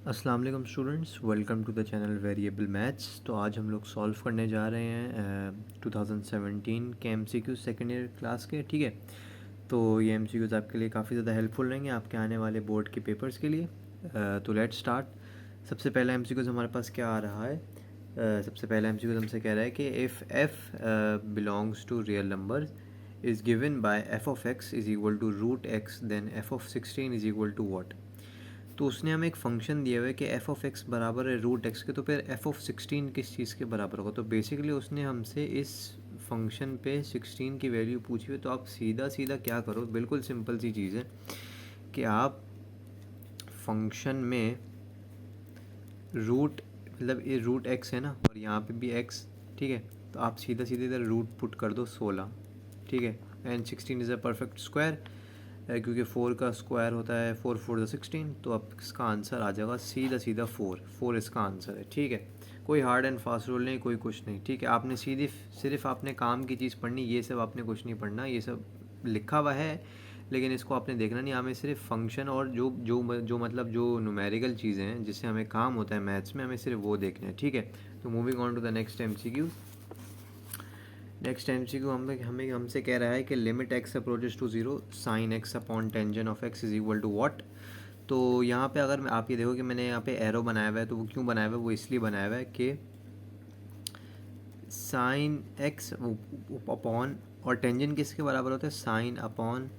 अस्सलाम वालेकुम students, welcome to the channel variable maths. तो आज हम लोग सॉल्व करने जा रहे हैं 2017 के एमसीक्यू सेकेंड ईयर क्लास के। ठीक है, तो ये एमसीक्यूज़ आपके लिए काफ़ी ज़्यादा हेल्पफुल रहेंगे आपके आने वाले बोर्ड के पेपर्स के लिए। तो लेट्स स्टार्ट। सबसे पहला एमसीक्यूज़ हमारे पास क्या आ रहा है? सबसे पहला एमसीक्यूज़ हमसे कह रहा है कि if F belongs to real number is given by F of x is equal to root X, then F of 16 is equal to what. तो उसने हमें एक फ़ंक्शन दिया हुआ है कि एफ़ ऑफ एक्स बराबर है रूट एक्स के, तो फिर एफ़ ऑफ 16 किस चीज़ के बराबर होगा? तो बेसिकली उसने हमसे इस फंक्शन पे 16 की वैल्यू पूछी हुई। तो आप सीधा सीधा क्या करो, बिल्कुल सिंपल सी चीज़ है कि आप फंक्शन में रूट, मतलब ये रूट एक्स है ना, और यहाँ पे भी एक्स, ठीक है, तो आप सीधा सीधे इधर रूट पुट कर दो 16, ठीक है। And 16 is a perfect square, क्योंकि 4 का स्क्वायर होता है 4 4 16, तो अब इसका आंसर आ जाएगा सीधा सीधा 4 इसका आंसर है। ठीक है, कोई हार्ड एंड फास्ट रूल नहीं, कोई कुछ नहीं। ठीक है, आपने सीधी सिर्फ आपने काम की चीज़ पढ़नी, ये सब आपने कुछ नहीं पढ़ना, ये सब लिखा हुआ है लेकिन इसको आपने देखना नहीं। हमें सिर्फ फंक्शन और जो मतलब जो न्यूमेरिकल चीज़ें हैं जिससे हमें काम होता है मैथ्स में, हमें सिर्फ वो देखने हैं। ठीक है, तो moving on to the next MCQ. Next MCQ हमें हमें हमसे कह रहा है कि limit X approaches to zero sine X upon tangent of x is equal to what. तो यहाँ पे अगर आप ये देखो कि मैंने यहाँ पे एरो बनाया हुआ है, तो वो क्यों बनाया हुआ है? वो इसलिए बनाया हुआ है कि साइन एक्स अपॉन, और टेंजेंट किसके बराबर होता है? Sine upon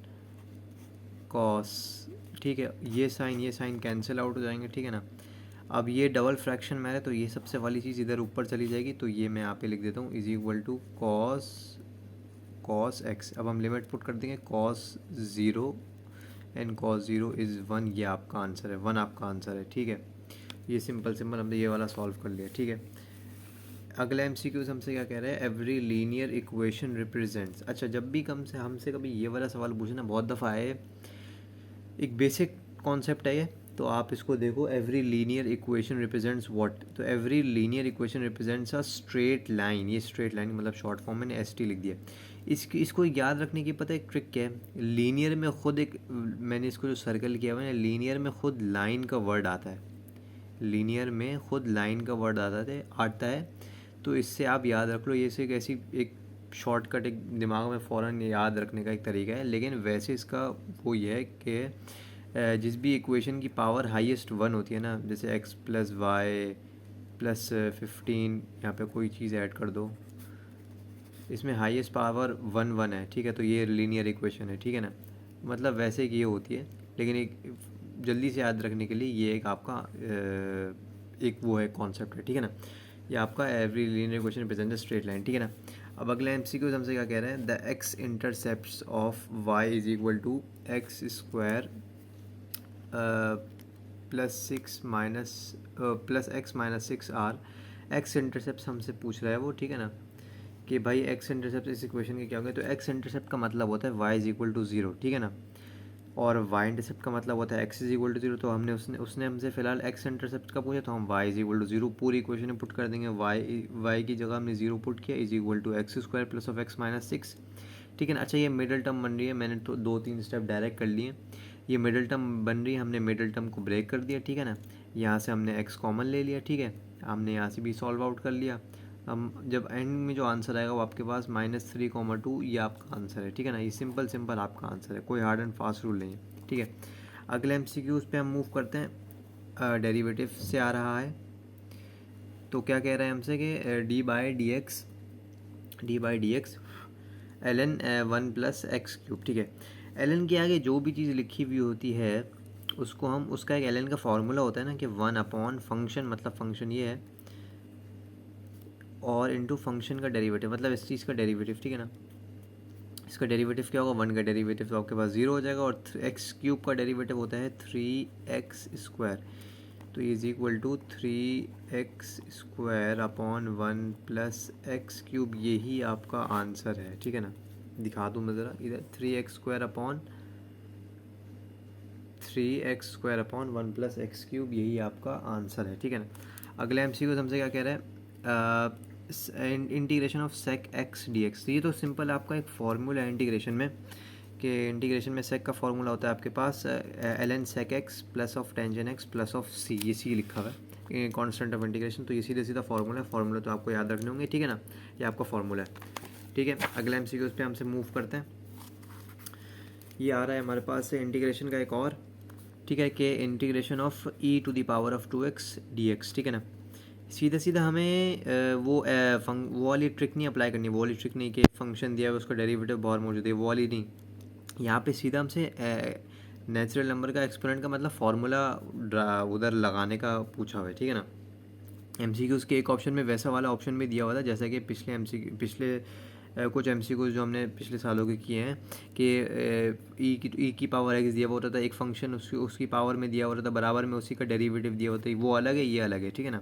cos. ठीक है, ये साइन कैंसिल आउट हो जाएंगे, ठीक है ना। अब ये डबल फ्रैक्शन में है तो ये सबसे वाली चीज़ इधर ऊपर चली जाएगी, तो ये मैं यहाँ पे लिख देता हूँ is equal to cos X. अब हम लिमिट पुट कर देंगे cos zero and cos zero is 1, ये आपका आंसर है, 1 आपका आंसर है। ठीक है, ये सिंपल हमने ये वाला सॉल्व कर लिया। ठीक है, अगला एमसीक्यूज हमसे क्या कह रहा है? Every linear equation represents. अच्छा, जब भी कम से हमसे कभी ये वाला सवाल पूछना बहुत दफ़ा है, एक बेसिक कॉन्सेप्ट है ये, तो आप इसको देखो। Every linear equation represents what. तो every linear equation represents a straight line. ये स्ट्रेट लाइन मतलब शॉर्ट फॉर्म मैंने एस टी लिख दिया। इसको याद रखने की पता है एक ट्रिक क्या है? लीनियर में खुद एक, मैंने इसको जो सर्कल किया हुआ है, लीनियर में खुद लाइन का वर्ड आता है। लीनियर में खुद लाइन का वर्ड आता है। तो इससे आप याद रख लो, ये से एक ऐसी एक शॉर्टकट, एक दिमाग में फ़ौरन याद रखने का एक तरीका है। लेकिन वैसे इसका वो ये है कि जिस भी इक्वेशन की पावर हाईएस्ट 1 होती है ना, जैसे एक्स प्लस वाई प्लस 15, यहाँ पे कोई चीज़ ऐड कर दो, इसमें हाईएस्ट पावर 1 है, ठीक है, तो ये लीनियर इक्वेशन है। ठीक है ना, मतलब वैसे कि ये होती है, लेकिन एक जल्दी से याद रखने के लिए ये एक आपका एक वो है कॉन्सेप्ट है। ठीक है ना, ये आपका every linear equation represent straight line. ठीक है ना, अब अगला एमसीक्यू हमसे क्या कह रहे हैं? The X intercepts of Y is equal to x square plus X minus 6 R. X intercept हमसे पूछ रहा है वो, ठीक है ना, कि भाई एक्स इंटरसेप्ट इस इक्वेशन के क्या होंगे? तो एक्स इंटरसेप्ट का मतलब होता है Y is equal to zero, ठीक है ना, और वाई इंटरसेप्ट का मतलब होता है x is equal to zero. तो हमने उसने हमसे फिलहाल एक्स इंटरसेप्ट का पूछा, तो हम y is equal to zero पूरी इक्वेशन में पुट कर देंगे। वाई की जगह हमने जीरो पुट किया, is equal to x square plus of x minus 6। ठीक है ना। अच्छा, ये मिडल टर्म बन रही है, मैंने तो 2-3 स्टेप डायरेक्ट कर लिए। ये मिडल टर्म बन रही है, हमने मिडल टर्म को ब्रेक कर दिया, ठीक है ना। यहाँ से हमने एक्स कॉमन ले लिया, ठीक है, हमने यहाँ से भी सॉल्व आउट कर लिया। हम जब एंड में जो आंसर आएगा वो आपके पास -3,2, ये आपका आंसर है। ठीक है ना, ये सिंपल आपका आंसर है, कोई हार्ड एंड फास्ट रूल नहीं है। ठीक है, अगले एमसीक्यूज पे हम मूव करते हैं। डेरिवेटिव से आ रहा है, तो क्या कह रहे हैं हमसे कि D by D x ln 1 plus x cube. ठीक है, ln के आगे जो भी चीज़ लिखी हुई होती है उसको हम, उसका एक ln का फार्मूला होता है ना कि 1 अपॉन फंक्शन, मतलब फंक्शन ये है, और इनटू फंक्शन का डेरिवेटिव, मतलब इस चीज़ का डेरिवेटिव। ठीक है ना, इसका डेरिवेटिव क्या होगा? 1 का डेरिवेटिव तो आपके पास 0 हो जाएगा, और एक्स क्यूब का डेरिवेटिव होता है 3x²। तो is equal to 3x² upon 1 plus x cube, यही आपका आंसर है। ठीक है ना, दिखा दूँ मैं ज़रा इधर, 3x² upon 1 plus x cube, यही आपका आंसर है। ठीक है ना, अगला एमसीक्यू हमसे क्या कह रहा है? Integration of sec x d x. ये तो सिंपल आपका एक फॉर्मूला है इंटीग्रेशन में कि इंटीग्रेशन में सेक का फॉर्मूला होता है आपके पास ln sec x plus of tangent x plus of C, ये सी लिखा हुआ है कांस्टेंट ऑफ इंटीग्रेशन। तो ये सीधे सीधा फार्मूला है, फार्मूला तो आपको याद रखने होंगे, ठीक है ना, ये आपका फार्मूला है, ठीक है। अगले एमसीक्यूज पे हमसे मूव करते हैं। ये आ रहा है हमारे पास इंटीग्रेशन का एक और, ठीक है, कि integration of e to the power of 2x dx, ठीक है ना। सीधा सीधा हमें वो वाली ट्रिक नहीं अप्लाई करनी, वो वाली ट्रिक नहीं कि फंक्शन दिया है उसका डेरिवेटिव बाहर मौजूद है, वो वाली नहीं। यहाँ पे सीधा हमसे नेचुरल नंबर का एक्सपोनेंट का मतलब फार्मूला उधर लगाने का पूछा हुआ है, ठीक है ना। एमसीक्यूज़ के एक ऑप्शन में वैसा वाला ऑप्शन भी दिया हुआ था जैसा कि पिछले कुछ एमसीक्यूज़ जो हमने पिछले सालों के किए हैं कि ई की पावर एक्स दिया हुआ होता था, एक फंक्शन उसकी पावर में दिया हुआ होता था, बराबर में उसी का डेरिवेटिव दिया होता है, वो अलग है, ये अलग है, ठीक है ना।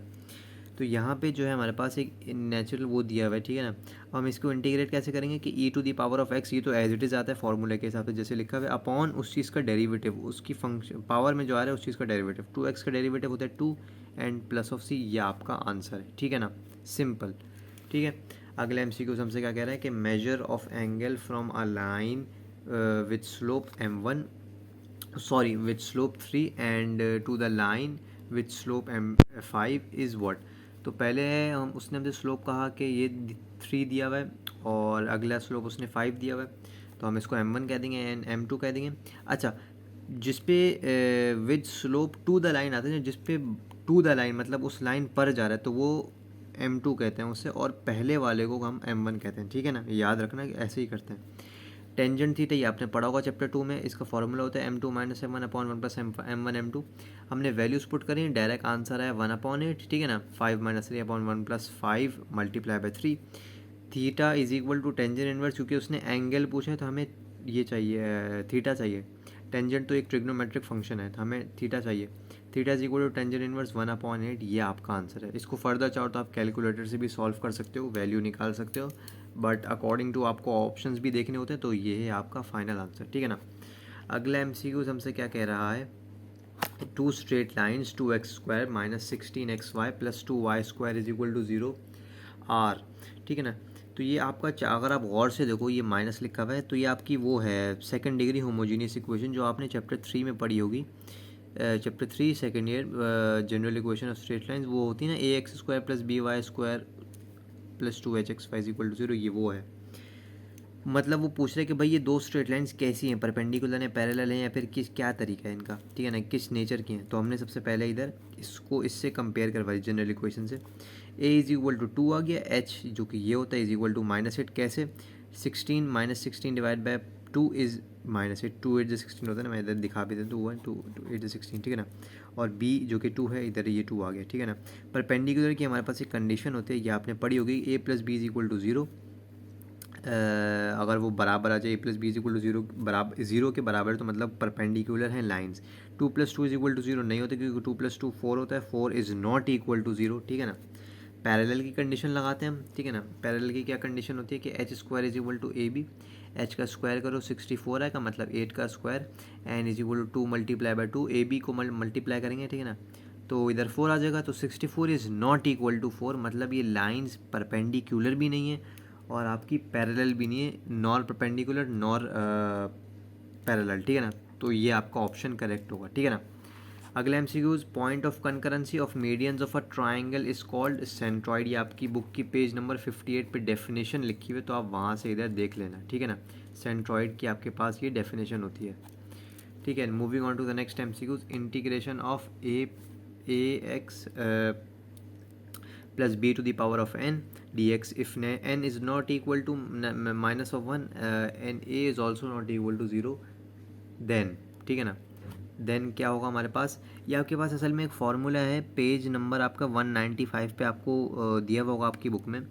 तो यहाँ पे जो है हमारे पास एक नेचुरल वो दिया हुआ है, ठीक है ना। हम इसको इंटीग्रेट कैसे करेंगे कि e to the power of x, ये तो एज इट इज़ आता है फॉर्मूले के हिसाब से जैसे लिखा हुआ है, अपॉन उस चीज़ का डेरिवेटिव, उसकी फंक्शन पावर में जो आ रहा है उस चीज़ का डेरिवेटिव, 2x का डेरिवेटिव होता है 2 एंड प्लस ऑफ सी, ये आपका आंसर है, ठीक है ना, सिंपल, ठीक है। अगले एमसीक्यूज़ हमसे क्या कह रहा है कि measure of angle from a line with slope m1 with slope 3 and to the line with slope m5 is what. तो पहले हम उसने हमसे स्लोप कहा कि ये 3 दिया हुआ है और अगला स्लोप उसने 5 दिया हुआ है, तो हम इसको m1 कह देंगे एंड m2 कह देंगे। अच्छा, जिस पे with slope to the line आता है, जिस पे टू द लाइन मतलब उस लाइन पर जा रहा है, तो वो m2 कहते हैं उससे, और पहले वाले को हम m1 कहते हैं, ठीक है ना, याद रखना कि ऐसे ही करते हैं। टेंजेंट थीटा ये आपने पढ़ा होगा चैप्टर 2 में, इसका फॉर्मूला होता है m2 minus m1 upon 1 plus m1 m2। हमने वैल्यूज पुट करें, डायरेक्ट आंसर है 1/8, ठीक है ना, 5 minus 3 upon 1 plus 5 multiply by 3। Theta is equal to tangent inverse, क्योंकि उसने एंगल पूछा है तो हमें ये चाहिए, थीटा चाहिए। टेंजेंट तो एक ट्रिग्नोमेट्रिक फंक्शन है तो हमें थीटा चाहिए। Theta is equal to tangent inverse 1/8, ये आपका आंसर है। इसको फर्दर चाहो तो आप कैलकुलेटर से भी सॉल्व कर सकते हो, वैल्यू निकाल सकते हो, बट अकॉर्डिंग टू आपको ऑप्शंस भी देखने होते हैं, तो ये है आपका फाइनल आंसर, ठीक है ना। अगला एमसीक्यूज हमसे क्या कह रहा है, two straight lines 2x² minus 16xy plus 2y² is equal to 0 are, ठीक है ना। तो ये आपका अगर आप गौर से देखो ये माइनस लिखा हुआ है, तो ये आपकी वो है सेकंड डिग्री होमोजीनियस इक्वेशन जो आपने चैप्टर 3 में पढ़ी होगी, chapter 3 second year general equation of straight lines, वो होती है ना ax² plus by² plus 2hxy is equal to 0, ये वो है। मतलब वो पूछ रहे हैं कि भाई ये दो स्ट्रेट लाइन्स कैसी हैं, परपेंडिकुलर हैं, पैरेलल हैं, या फिर किस क्या तरीका है इनका, ठीक है ना, किस नेचर की हैं। तो हमने सबसे पहले इधर इसको इससे कंपेयर करवाई जनरल इक्वेशन से। ए इज इक्वल टू 2 आ गया, एच जो कि ये होता है इज इक्वल टू -8, कैसे, 16 माइनस 16 डिवाइड बाई 2 इज़ -8, 2 8 16 होता है ना, मैं इधर दिखा भी देता हूँ, 2 8 16, ठीक है ना। और बी जो कि 2 है, इधर ये 2 आ गया, ठीक है ना। परपेंडिकुलर की हमारे पास एक कंडीशन होती है, ये आपने पढ़ी होगी, a plus b is equal to 0, अगर वो बराबर आ जाए, a plus b is equal to 0 बराबर 0 के बराबर, तो मतलब परपेंडिकुलर हैं लाइंस। 2 + 2 इज इक्वल टू 0 नहीं होता, क्योंकि 2 + 2 4 होता है, 4 इज़ नॉट इक्वल टू 0, ठीक है ना। पैरेलल की कंडीशन लगाते हैं हम, ठीक है ना। पैरेलल की क्या कंडीशन होती है कि h² is equal to AB, h का स्क्वायर करो 64 आएगा, मतलब 8 का स्क्वायर, n is equal to 2 multiply by 2, AB को मल्टीप्लाई करेंगे, ठीक है ना, तो इधर 4 आ जाएगा, तो 64 इज़ नॉट इक्वल टू 4, मतलब ये लाइंस परपेंडिकुलर भी नहीं है और आपकी पैरेलल भी नहीं है, नॉर परपेंडिकुलर नॉर पैरेलल, ठीक है ना। तो ये आपका ऑप्शन करेक्ट होगा, ठीक है ना। अगला MCQs, point of concurrency of medians of a triangle is called centroid, ये आपकी बुक की पेज नंबर 58 पे डेफिनेशन लिखी हुई है, तो आप वहाँ से इधर देख लेना, ठीक है ना। सेंट्रॉइड की आपके पास ये डेफिनेशन होती है, ठीक है। Moving on to the next MCQs, integration of a x plus b to the power of n dx if n is not equal to minus of 1 and a is also not equal to 0, then, ठीक है ना, then क्या होगा हमारे पास, ये आपके पास असल में एक फार्मूला है, पेज नंबर आपका 195 पे आपको दिया हुआ होगा आपकी बुक में।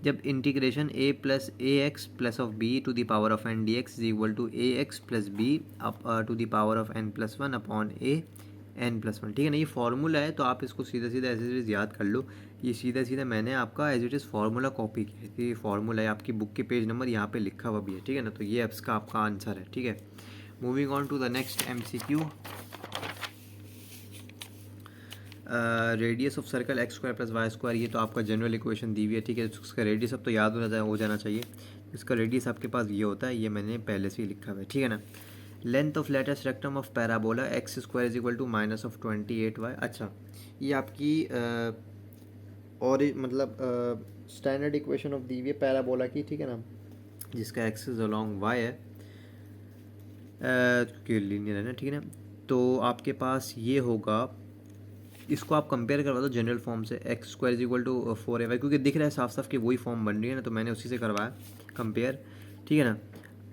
जब integration a plus a x plus of b to the power of n dx is equal to a x plus b up to the power of n plus 1 upon a n+1, ठीक है ना। ये formula है, तो आप इसको सीधा सीधा एज इट इज़ याद कर लो। ये सीधा सीधा मैंने आपका as it is formula copy किया है, तो ये फार्मूला है, आपकी बुक के पेज नंबर यहाँ पे लिखा हुआ भी है, ठीक है ना। तो ये इसका आपका आंसर है, ठीक है। Moving on to the next MCQ, radius of circle x² plus y², ये तो आपका जनरल इक्वेशन दी हुई है, ठीक है। उसका रेडियस अब तो याद हो जाना चाहिए, इसका रेडियस आपके पास ये होता है, ये मैंने पहले से ही लिखा हुआ है, ठीक है ना। Length of latus rectum of parabola x square is equal to minus of 28y। अच्छा, ये आपकी और मतलब स्टैंडर्ड इक्वेशन ऑफ दी हुई है पैराबोला की, ठीक है ना, जिसका एक्सिस अलोंग y है, क्योंकि लीनियर है ना, ठीक है ना। तो आपके पास ये होगा, इसको आप कंपेयर करवा दो जनरल फॉर्म से, x square is equal to 4ay, क्योंकि दिख रहा है साफ साफ कि वही फॉर्म बन रही है ना, तो मैंने उसी से करवाया कंपेयर, ठीक है ना।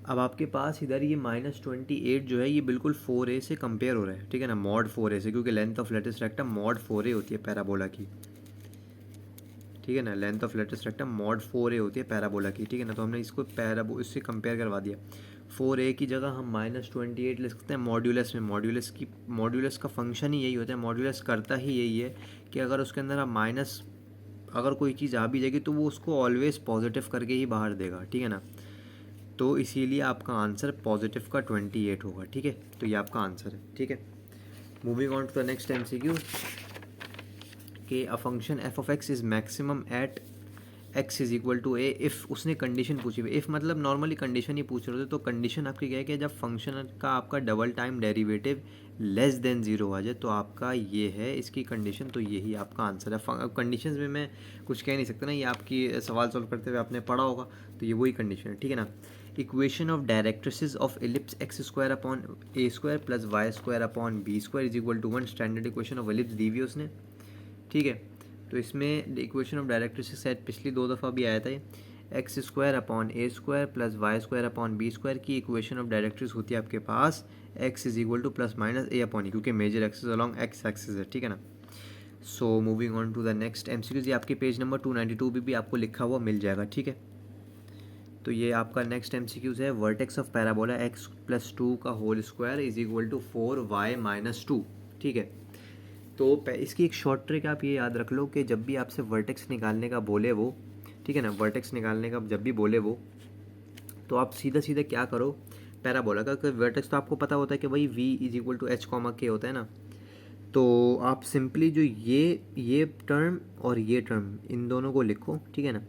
अब आपके पास इधर ये -28 जो है ये बिल्कुल 4a से कंपेयर हो रहा है, ठीक है ना, मॉड 4a से, क्योंकि length of latus rectum mod 4a होती है पैराबोला की, ठीक है ना। Length of latus rectum mod 4a होती है पैराबोला की, ठीक है ना। तो हमने इसको इससे कंपेयर करवा दिया। 4a की जगह हम -28 ले सकते हैं मॉड्यूलस में। मॉड्यूलस का फंक्शन ही यही होता है, मॉड्यूलस करता ही यही है कि अगर उसके अंदर हम माइनस, अगर कोई चीज़ आ भी जाएगी तो वो उसको ऑलवेज पॉजिटिव करके ही बाहर देगा, ठीक है ना। तो इसीलिए आपका आंसर पॉजिटिव का 28 होगा, ठीक है। तो ये आपका आंसर है, ठीक है। Moving on to the next MCQ कि a function f of x is maximum at x is equal to a if, उसने कंडीशन पूछी हुई, इफ़ मतलब नॉर्मली कंडीशन ही पूछ रहे होते, तो कंडीशन आपकी क्या है कि जब फंक्शन का आपका double time derivative less than 0 आ जाए तो आपका ये है इसकी कंडीशन, तो यही आपका आंसर है। कंडीशंस में मैं कुछ कह नहीं सकता ना, ये आपकी सवाल सॉल्व करते हुए आपने पढ़ा होगा, तो ये वही कंडीशन है, ठीक है ना। Equation of directrices of ellipse x square upon a square plus y square upon b square is equal to 1, standard equation of ellipse दी हुई है उसने, ठीक है। तो इसमें इक्वेशन ऑफ डायरेक्ट्रिक्स शायद पिछली 2 दफ़ा भी आया था ये, x square upon a square plus y square upon b square की इक्वेशन ऑफ डायरेक्ट्रिक्स होती है आपके पास x is equal to plus minus a upon e, क्योंकि major axis along x axis है, ठीक है ना। So moving on to the next MCQ, ये आपके पेज नंबर 292 भी आपको लिखा हुआ मिल जाएगा, ठीक है। तो ये आपका नेक्स्ट MCQ है, vertex of parabola x plus 2 का whole square is equal to 4y minus 2, ठीक है। तो इसकी एक शॉर्ट ट्रिक आप ये याद रख लो कि जब भी आपसे वर्टेक्स निकालने का बोले वो, ठीक है ना, वर्टेक्स निकालने का जब भी बोले वो, तो आप सीधा सीधा क्या करो, पैराबोला का वर्टेक्स तो आपको पता होता है कि भाई v is equal to h comma k होता है ना। तो आप सिंपली जो ये टर्म और ये टर्म इन दोनों को लिखो, ठीक है ना।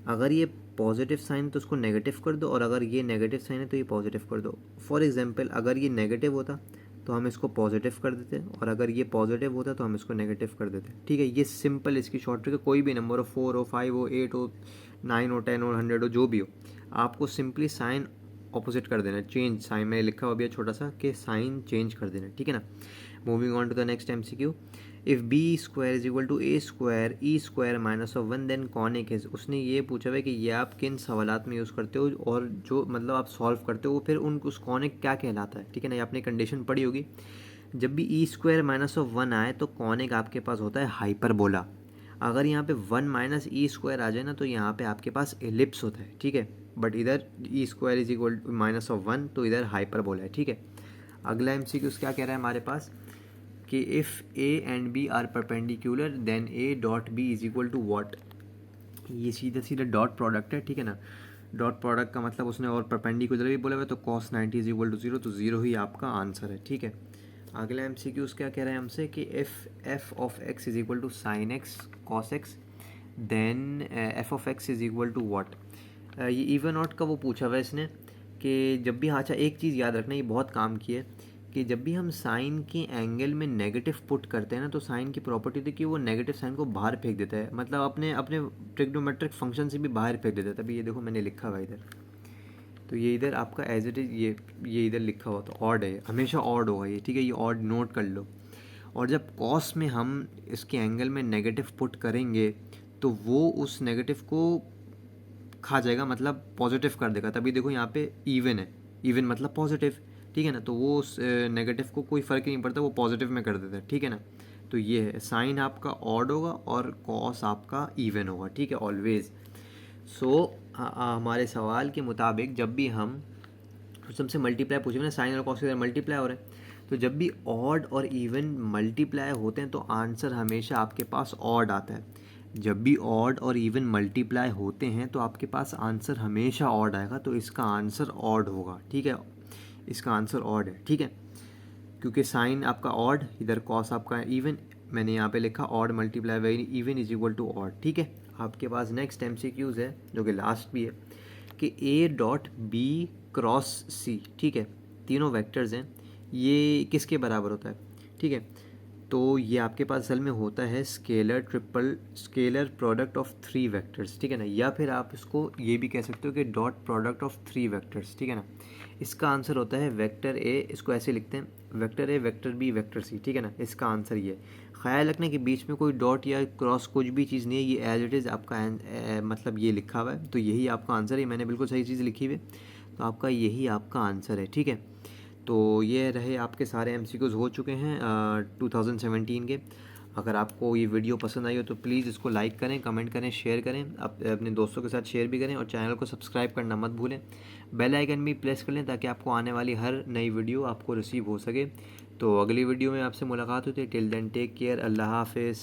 अगर ये पॉजिटिव साइन तो उसको नेगेटिव कर दो, और अगर ये नेगेटिव साइन है तो ये पॉजिटिव कर दो। फॉर एग्जांपल अगर ये नेगेटिव होता तो हम इसको पॉजिटिव कर देते, और अगर ये पॉजिटिव होता तो हम इसको नेगेटिव कर देते, ठीक है। ये सिंपल इसकी शॉर्ट ट्रिक है, कोई भी नंबर हो, 4 हो, 5 हो, 8 हो, 9 हो, 10 हो, 100 हो, जो भी हो, आपको सिंपली साइन ऑपोजिट कर देना, चेंज साइन में लिखा हुआ भी है छोटा सा कि साइन चेंज कर देना, ठीक है ना। Moving on to the next MCQ, if b square is equal to a square e square minus of 1 then conic is, उसने ये पूछा है कि ये आप किन सवालात में यूज़ करते हो और जो मतलब आप सॉल्व करते हो फिर उस कॉनिक क्या कहलाता है, ठीक है ना। ये आपने कंडीशन पढ़ी होगी, जब भी ई स्क्वायर माइनस ऑफ 1 आए तो कॉनिक आपके पास होता है हाइपरबोला। अगर यहाँ पे 1 माइनस ई स्क्वायर आ जाए ना तो यहाँ पे आपके पास एलिप्स होता है, ठीक है। बट इधर e square is equal minus of 1 तो इधर हाइपरबोला है, ठीक है। अगला MCQ क्या कह रहा है हमारे पास कि if a and b are perpendicular then a dot b is equal to what, ये सीधा सीधा डॉट प्रोडक्ट है, ठीक है ना। डॉट प्रोडक्ट का मतलब उसने और परपेंडिकुलर भी बोला हुआ है, तो cos 90 इज इक्वल टू 0, तो 0 ही आपका आंसर है, ठीक है। अगला MCQ क्या कह रहा है हमसे कि if f of x is equal to sine x cos x then F of x is equal to what. ये इवन आउट का वो पूछा हुआ है इसने कि जब भी, अच्छा एक चीज़ याद रखना, ये बहुत काम की है कि जब भी हम साइन के एंगल में नेगेटिव पुट करते हैं ना तो साइन की प्रॉपर्टी थी कि वो नेगेटिव साइन को बाहर फेंक देता है, मतलब अपने अपने ट्रिग्नोमेट्रिक फंक्शन से भी बाहर फेंक देता है। तभी ये देखो मैंने लिखा हुआ इधर, तो ये इधर आपका एज इट इज़ ये इधर लिखा हुआ, तो ऑड है, हमेशा ऑड होगा ये, ठीक है। ये ऑड नोट कर लो। और जब कॉस में हम इसके एंगल में नेगेटिव पुट करेंगे तो वो उस नेगेटिव को खा जाएगा, मतलब पॉजिटिव कर देगा। तभी देखो यहाँ पे इवन है, इवन मतलब पॉजिटिव, ठीक है ना। तो वो उस नेगेटिव को कोई फ़र्क ही नहीं पड़ता, वो पॉजिटिव में कर देता है, ठीक है ना। तो ये है, साइन आपका ऑड होगा और कॉस आपका इवन होगा, ठीक है, ऑलवेज। सो हमारे सवाल के मुताबिक जब भी हम सबसे मल्टीप्लाई पूछे ना, साइन और कॉस के मल्टीप्लाई हो रहे हैं, तो जब भी ऑड और इवन मल्टीप्लाई होते हैं तो आंसर हमेशा आपके पास ऑड आता है। जब भी ऑड और इवन मल्टीप्लाई होते हैं तो आपके पास आंसर हमेशा ऑड आएगा, तो इसका आंसर ऑड होगा, ठीक है। इसका आंसर ऑड है, ठीक है, क्योंकि साइन आपका ऑड, इधर कॉस आपका इवन, मैंने यहाँ पे लिखा odd multiply by even is equal to odd, ठीक है। आपके पास नेक्स्ट MCQs है जो कि लास्ट भी है कि ए डॉट बी क्रॉस सी, ठीक है, तीनों वेक्टर्स हैं, ये किसके बराबर होता है, ठीक है। तो ये आपके पास असल में होता है scalar product of three vectors, ठीक है ना, या फिर आप इसको ये भी कह सकते हो कि dot product of three vectors, ठीक है ना। इसका आंसर होता है वेक्टर ए, इसको ऐसे लिखते हैं, vector a vector b vector c, ठीक है ना। इसका आंसर ये ख्याल रखना कि बीच में कोई डॉट या क्रॉस कुछ भी चीज़ नहीं है, ये एज इट इज़ आपका मतलब ये लिखा हुआ है, तो यही आपका आंसर है। मैंने बिल्कुल सही चीज़ लिखी हुई है, तो आपका यही आपका आंसर है, ठीक है। तो ये रहे आपके सारे एमसीक्यूज़ हो चुके हैं 2017 के। अगर आपको ये वीडियो पसंद आई हो तो प्लीज़ इसको लाइक करें, कमेंट करें, शेयर करें, अपने दोस्तों के साथ शेयर भी करें, और चैनल को सब्सक्राइब करना मत भूलें। बेल आइकन भी प्रेस कर लें ताकि आपको आने वाली हर नई वीडियो आपको रिसीव हो सके। तो अगली वीडियो में आपसे मुलाकात होती है। टिल देन टेक केयर, अल्लाह हाफिज़।